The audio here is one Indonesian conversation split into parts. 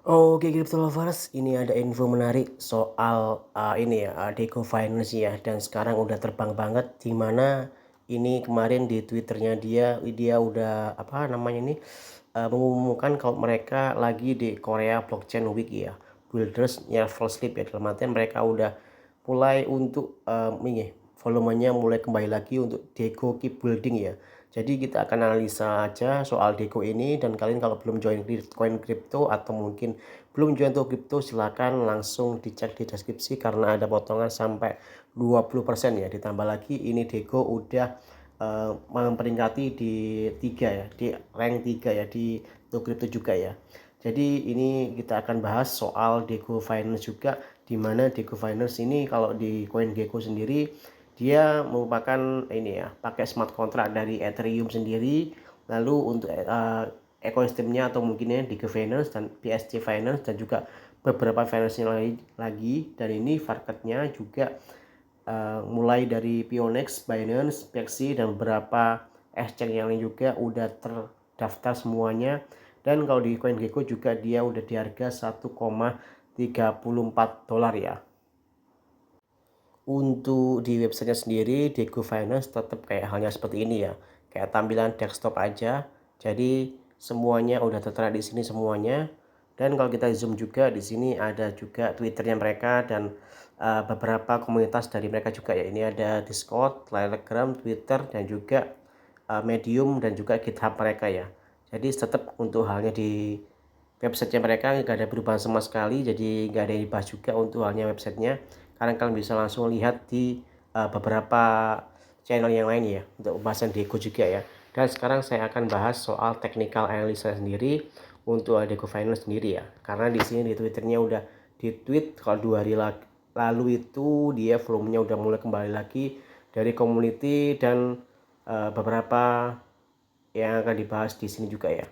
Oke, Crypto Lovers, ini ada info menarik soal ini ya, Deco Finance ya, dan sekarang udah terbang banget, di mana ini kemarin di Twitternya dia udah apa namanya ini mengumumkan kalau mereka lagi di Korea Blockchain Week ya, Builders Never Sleep ya, dalam artian mereka udah mulai untuk ini volumenya mulai kembali lagi untuk Deco Keep Building ya. Jadi kita akan analisa aja soal Deco ini, dan kalian kalau belum join koin crypto atau mungkin belum join untuk crypto, silakan langsung dicek di deskripsi karena ada potongan sampai 20% ya. Ditambah lagi ini Deco udah memperingkati di 3 ya, di rank 3 ya di crypto juga ya. Jadi ini kita akan bahas soal Deco Finance juga, di mana Deco Finance ini kalau di CoinGecko sendiri dia merupakan ini ya, pakai smart contract dari Ethereum sendiri. Lalu untuk ekosistemnya atau mungkinnya Deco Finance dan BSC Finance dan juga beberapa finance lagi, dan ini marketnya juga mulai dari Pionex, Binance, Pexi dan beberapa exchange yang lain juga udah terdaftar semuanya. Dan kalau di CoinGecko juga dia udah di harga 1,34 dolar ya. Untuk di websitenya sendiri, Deco Finance tetap kayak halnya seperti ini ya, kayak tampilan desktop aja. Jadi semuanya udah tertera di sini semuanya. Dan kalau kita zoom juga di sini ada juga Twitternya mereka dan beberapa komunitas dari mereka juga ya. Ini ada Discord, Telegram, Twitter dan juga Medium dan juga GitHub mereka ya. Jadi tetap untuk halnya di websitenya mereka nggak ada perubahan sama sekali, jadi nggak ada yang dibahas juga untuk halnya websitenya, karena kalian bisa langsung lihat di beberapa channel yang lain ya untuk pembahasan Deco juga ya. Dan sekarang saya akan bahas soal technical analysis sendiri untuk Deco Finance sendiri ya, karena di sini di Twitternya udah di tweet kalau 2 hari lalu itu dia volumenya udah mulai kembali lagi dari community dan beberapa yang akan dibahas di sini juga ya.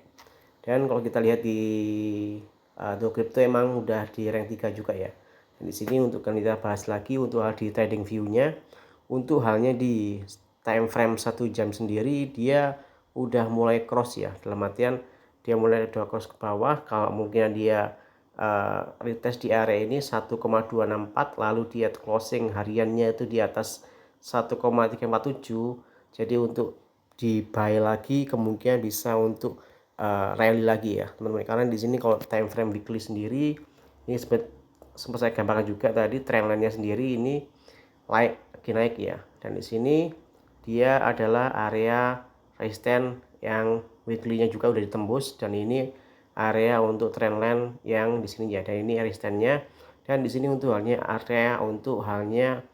Dan kalau kita lihat di Dow Crypto emang udah di rank 3 juga ya. Dan di sini untuk kita bahas lagi untuk hal di trading view-nya. Untuk halnya di time frame 1 jam sendiri dia udah mulai cross ya. Dalam artian dia mulai ada cross ke bawah. Kalau mungkin dia retest di area ini 1,264, lalu dia closing hariannya itu di atas 1,347. Jadi untuk di buy lagi kemungkinan bisa untuk rally lagi ya teman-teman, karena di sini kalau time frame weekly sendiri ini sempat saya gambarkan juga tadi, trendline-nya sendiri ini lagi naik ya, dan di sini dia adalah area resistance yang weekly-nya juga udah ditembus, dan ini area untuk trendline yang di sini ya, dan ini resistance-nya. Dan di sini untuk halnya area untuk halnya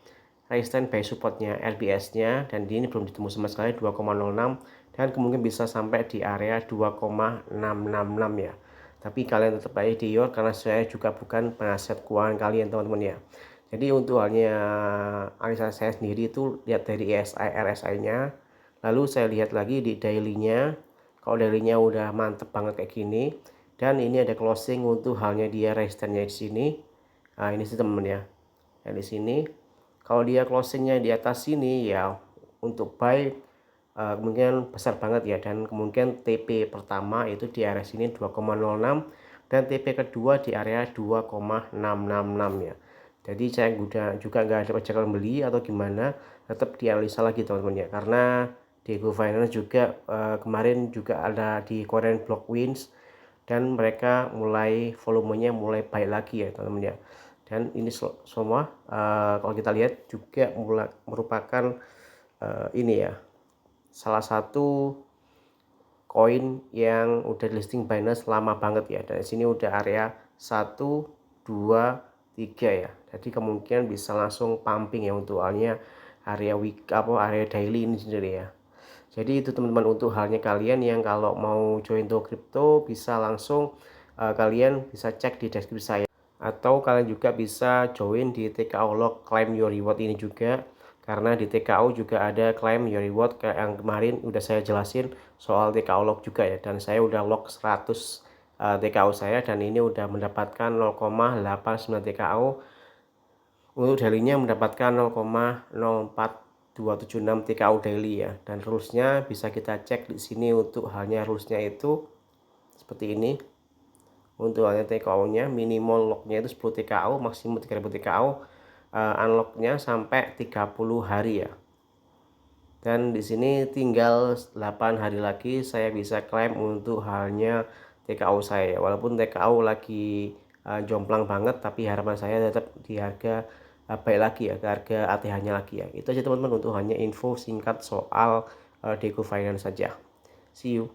resistance by supportnya LBS-nya, dan di ini belum ditembus sama sekali 2,06, dan kemungkinan bisa sampai di area 2,666 ya. Tapi kalian tetap aja di your, karena saya juga bukan penasihat keuangan kalian teman-teman ya. Jadi untuk halnya analisa saya sendiri itu lihat dari ESI RSI-nya, lalu saya lihat lagi di daily-nya. Kalau daily-nya udah mantep banget kayak gini, dan ini ada closing untuk halnya dia resistance-nya di sini. Nah, ini sih teman-teman ya. Dan di sini kalau dia closingnya di atas sini ya untuk buy kemungkinan besar banget ya, dan kemungkinan TP pertama itu di area sini 2,06 dan TP kedua di area 2,666 ya. Jadi saya juga nggak ada ajakan beli atau gimana, tetap dianalisa lagi teman-teman ya, karena Deco Finance juga kemarin juga ada di Korean Block Wins, dan mereka mulai volumenya mulai baik lagi ya teman-teman ya. Dan ini semua kalau kita lihat juga merupakan ini ya, salah satu koin yang udah listing Binance lama banget ya, dan sini udah area 1 2 3 ya. Jadi kemungkinan bisa langsung pumping ya untuk halnya area area daily ini sendiri ya. Jadi itu teman-teman untuk halnya kalian yang kalau mau join to crypto bisa langsung kalian bisa cek di deskripsi saya, atau kalian juga bisa join di TKO Log Claim Your Reward ini juga, karena di TKO juga ada Claim Your Reward kayak yang kemarin udah saya jelasin soal TKO Log juga ya, dan saya udah log 100 TKO saya, dan ini udah mendapatkan 0,89 TKO. Untuk daily-nya mendapatkan 0,04276 TKO daily ya, dan rulesnya bisa kita cek di sini. Untuk halnya rulesnya itu seperti ini. Untuk halnya TKO-nya minimal locknya itu 10 TKO, maksimum 3000 TKO, unlocknya sampai 30 hari ya. Dan di sini tinggal 8 hari lagi saya bisa klaim untuk halnya TKO saya. Walaupun TKO lagi jomplang banget, tapi harapan saya tetap di harga baik lagi ya, ke harga ATH-nya lagi ya. Itu aja teman-teman untuk hanya info singkat soal Deco Finance saja. See you.